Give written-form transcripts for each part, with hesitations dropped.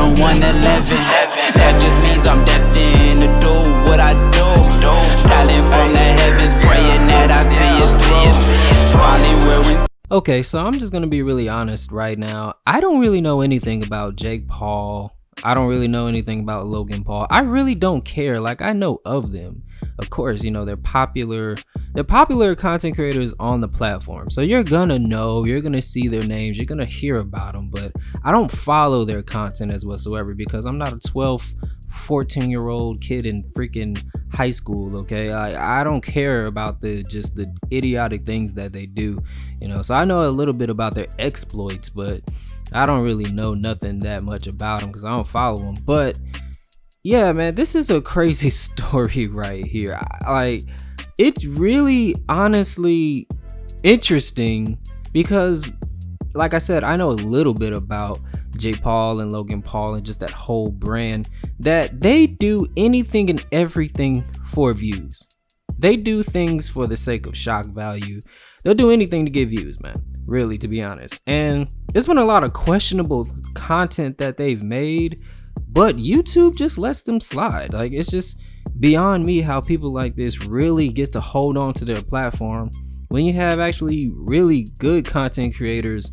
on 111. That just means I'm destined to do what I do. Talent from the heavens, praying that I see it through. Finally where we. Okay, so I'm just gonna be really honest right now. I don't really know anything about Jake Paul. I don't really know anything about Logan Paul. I really don't care. Like, I know of them. Of course, you know, they're popular content creators on the platform. So you're gonna know, you're gonna see their names, you're gonna hear about them, but I don't follow their content as whatsoever because I'm not a 14-year-old kid in freaking high school. Okay, I don't care about the idiotic things that they do, you know. So I know a little bit about their exploits, but I don't really know nothing that much about them because I don't follow them. But yeah, man, this is a crazy story right here. Like, it's really honestly interesting because, like I said, I know a little bit about Jake Paul and Logan Paul and just that whole brand, that they do anything and everything for views. They do things for the sake of shock value. They'll do anything to get views, man, really, to be honest. And there's been a lot of questionable content that they've made, but YouTube just lets them slide. Like, it's just beyond me how people like this really get to hold on to their platform when you have actually really good content creators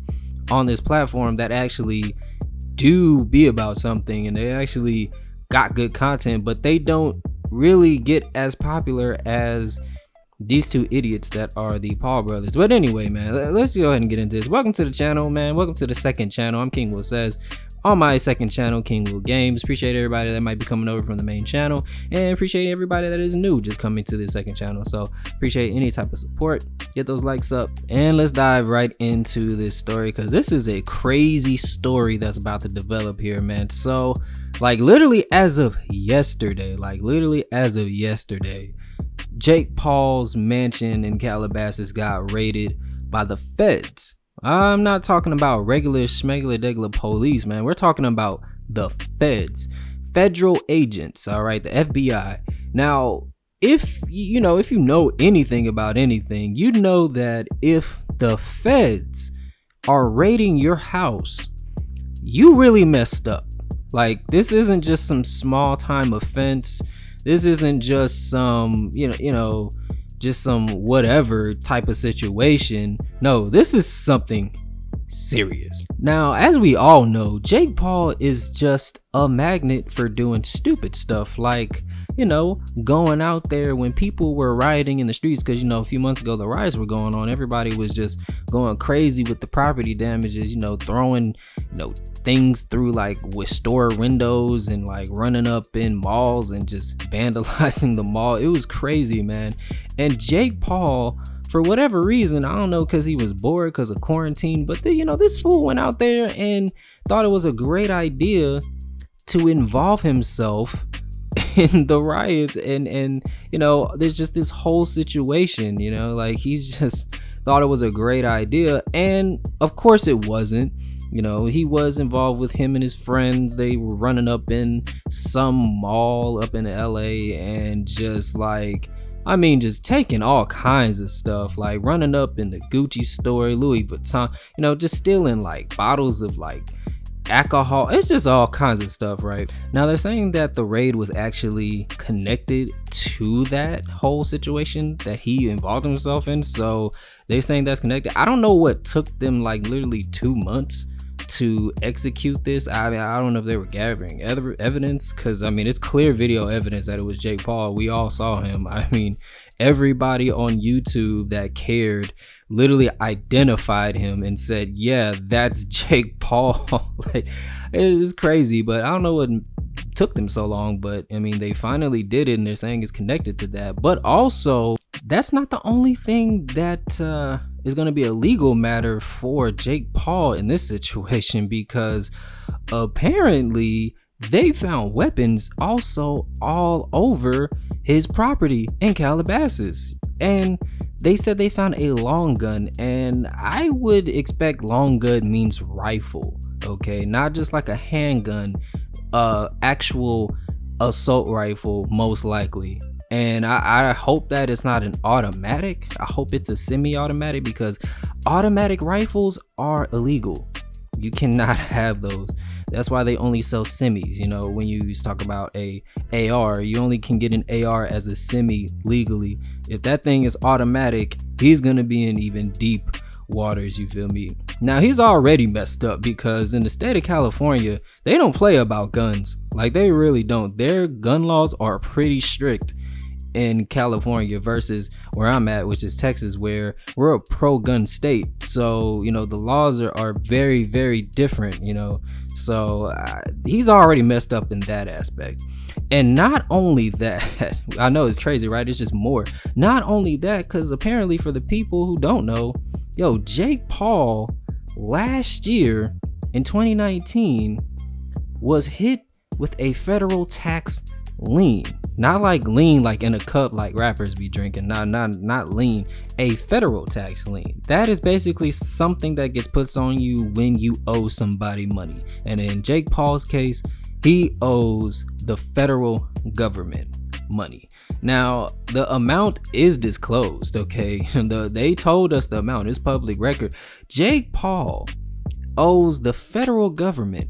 on this platform that actually do be about something and they actually got good content, but they don't really get as popular as these two idiots that are the Paul brothers. But anyway, man, let's go ahead and get into this. Welcome to the channel, man. Welcome to the second channel. I'm King Will Says. On my second channel, King Will Games. Appreciate everybody that might be coming over from the main channel, and appreciate everybody that is new just coming to the second channel. So appreciate any type of support. Get those likes up, and let's dive right into this story because this is a crazy story that's about to develop here, man. So like literally as of yesterday, Jake Paul's mansion in Calabasas got raided by the feds. I'm not talking about regular schmegular police, man. We're talking about the feds, federal agents, all right, the FBI. Now, if you know anything about anything, you know that if the feds are raiding your house, you really messed up. Like, this isn't just some small time offense. This isn't just some, just some whatever type of situation. No, this is something serious. Now, as we all know, Jake Paul is just a magnet for doing stupid stuff like, going out there when people were rioting in the streets, because a few months ago the riots were going on. Everybody was just going crazy with the property damages, throwing things through like with store windows and like running up in malls and just vandalizing the mall. It was crazy, man. And Jake Paul, for whatever reason, I don't know, because he was bored because of quarantine, but this fool went out there and thought it was a great idea to involve himself in the riots, and there's just this whole situation, like he's just thought it was a great idea, and of course it wasn't. He was involved with him and his friends. They were running up in some mall up in LA and just taking all kinds of stuff, like running up in the Gucci store, Louis Vuitton, just stealing like bottles of like alcohol. It's just all kinds of stuff, right? Now they're saying that the raid was actually connected to that whole situation that he involved himself in, so they're saying that's connected. I don't know what took them like literally 2 months to execute this. I mean, I don't know if they were gathering evidence, because it's clear video evidence that it was Jake Paul. We all saw him. Everybody on YouTube that cared literally identified him and said, yeah, that's Jake Paul. Like, it's crazy, but I don't know what took them so long, but they finally did it, and they're saying it's connected to that. But also, that's not the only thing that is going to be a legal matter for Jake Paul in this situation, because apparently they found weapons also all over his property in Calabasas, and they said they found a long gun, and I would expect long gun means rifle, okay, not just like a handgun, actual assault rifle most likely. And I hope that it's not an automatic. I hope it's a semi-automatic, because automatic rifles are illegal. You cannot have those. That's why they only sell semis. You know, when you talk about a AR, you only can get an AR as a semi legally. If that thing is automatic, he's gonna be in even deep waters, you feel me? Now he's already messed up because in the state of California, they don't play about guns. Like, they really don't. Their gun laws are pretty strict in California versus where I'm at, which is Texas, where we're a pro-gun state. So, you know, the laws are very, very different, you know. So he's already messed up in that aspect. And not only that, I know it's crazy, right? It's just more. Not only that, because apparently for the people who don't know, yo, Jake Paul last year in 2019 was hit with a federal tax lien. Not like lean like in a cup like rappers be drinking. Not lean. A federal tax lien. That is basically something that gets put on you when you owe somebody money. And in Jake Paul's case, he owes the federal government money. Now, the amount is disclosed, okay? They told us the amount. It's public record. Jake Paul owes the federal government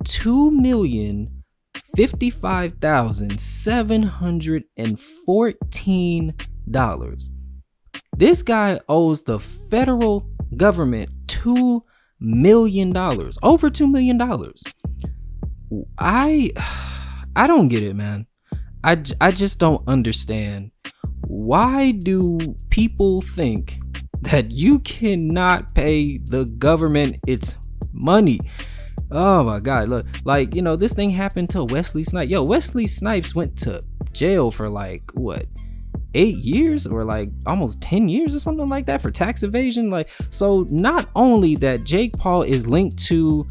$2,055,714. This guy owes the federal government $2 million, over $2 million. I don't get it, man. I just don't understand. Why do people think that you cannot pay the government its money? Oh my God, look, like, you know, this thing happened to Wesley Snipes. Yo, Wesley Snipes went to jail for like, what, 8 years or like almost 10 years or something like that for tax evasion. Like, so not only that Jake Paul is linked to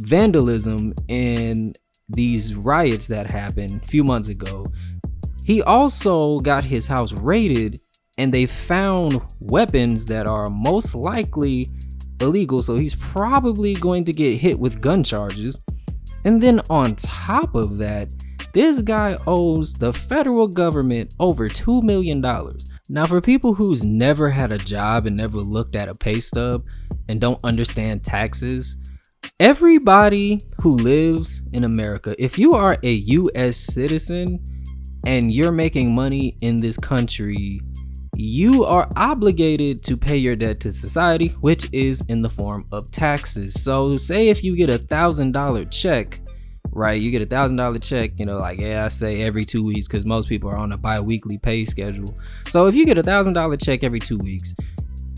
vandalism in these riots that happened a few months ago, he also got his house raided and they found weapons that are most likely illegal, so he's probably going to get hit with gun charges. And then on top of that, this guy owes the federal government over $2 million. Now, for people who's never had a job and never looked at a pay stub and don't understand taxes, everybody who lives in America, if you are a US citizen and you're making money in this country, you are obligated to pay your debt to society, which is in the form of taxes. So say if you get $1,000 check, right? You get $1,000 check, you know, like, yeah, I say every 2 weeks because most people are on a bi-weekly pay schedule. So if you get $1,000 check every 2 weeks,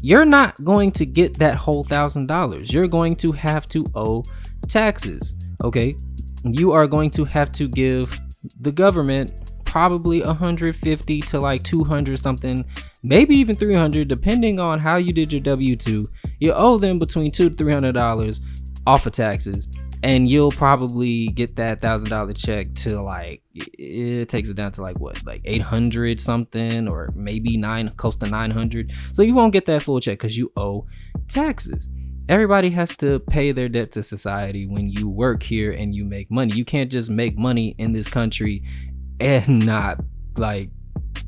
you're not going to get that whole $1,000. You're going to have to owe taxes, okay? You are going to have to give the government probably 150 to like 200 something, maybe even 300, depending on how you did your W-2. You owe them between $200 to $300 off of taxes, and you'll probably get that $1,000 check to like, it takes it down to like what, like 800 something, or maybe close to 900. So you won't get that full check because you owe taxes. Everybody has to pay their debt to society when you work here and you make money. You can't just make money in this country and not like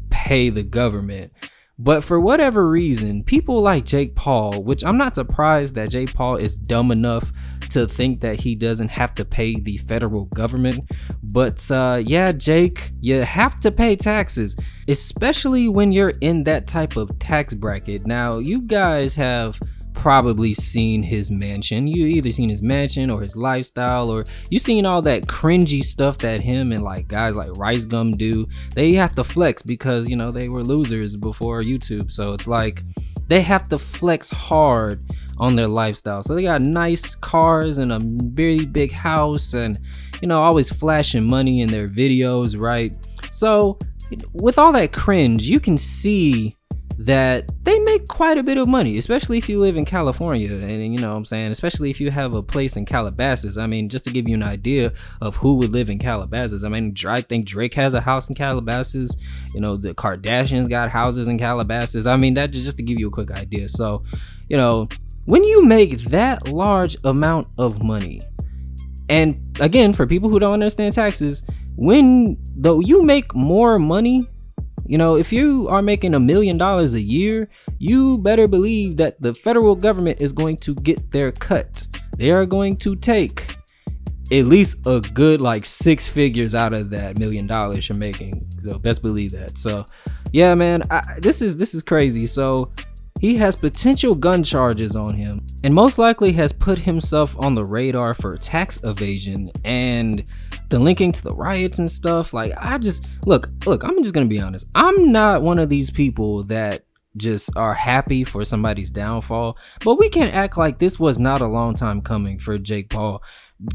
pay the government. But for whatever reason, people like Jake Paul, which I'm not surprised that Jake Paul is dumb enough to think that he doesn't have to pay the federal government. But yeah, Jake, you have to pay taxes, especially when you're in that type of tax bracket. Now, you guys have probably seen his mansion. You either seen his mansion or his lifestyle, or you seen all that cringy stuff that him and like guys like Rice Gum do. They have to flex because, you know, they were losers before YouTube, so it's like they have to flex hard on their lifestyle. So they got nice cars and a really big house, and, you know, always flashing money in their videos, right? So with all that cringe, you can see that they make quite a bit of money, especially if you live in California. And you know what I'm saying, especially if you have a place in Calabasas. I mean, just to give you an idea of who would live in Calabasas, I mean, I think Drake has a house in Calabasas. You know, the Kardashians got houses in Calabasas. I mean, that just to give you a quick idea. So, you know, when you make that large amount of money, and again, for people who don't understand taxes, when though you make more money, you know, if you are making $1 million a year, you better believe that the federal government is going to get their cut. They are going to take at least a good like 6 figures out of that $1 million you're making. So best believe that. So yeah, man, this is crazy. So he has potential gun charges on him and most likely has put himself on the radar for tax evasion and the linking to the riots and stuff. Like, I just look, I'm just gonna be honest. I'm not one of these people that just are happy for somebody's downfall, but we can't act like this was not a long time coming for Jake Paul.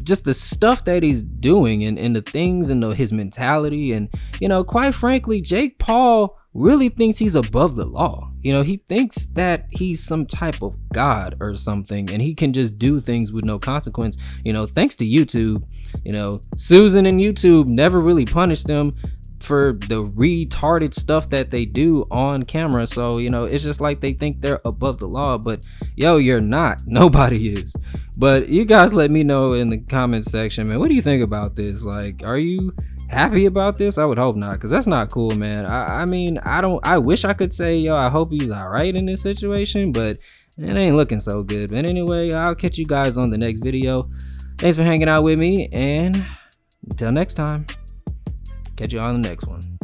Just the stuff that he's doing and the things and his mentality, and quite frankly, Jake Paul really thinks he's above the law. He thinks that he's some type of god or something, and he can just do things with no consequence. Thanks to YouTube. Susan and YouTube never really punished him for the retarded stuff that they do on camera. So it's just like they think they're above the law, but yo, you're not. Nobody is. But you guys let me know in the comment section, man, what do you think about this? Like, are you happy about this? I would hope not, because that's not cool, man. I mean, I wish I could say, yo, I hope he's all right in this situation, but it ain't looking so good. But anyway, I'll catch you guys on the next video. Thanks for hanging out with me, and until next time, catch you on the next one.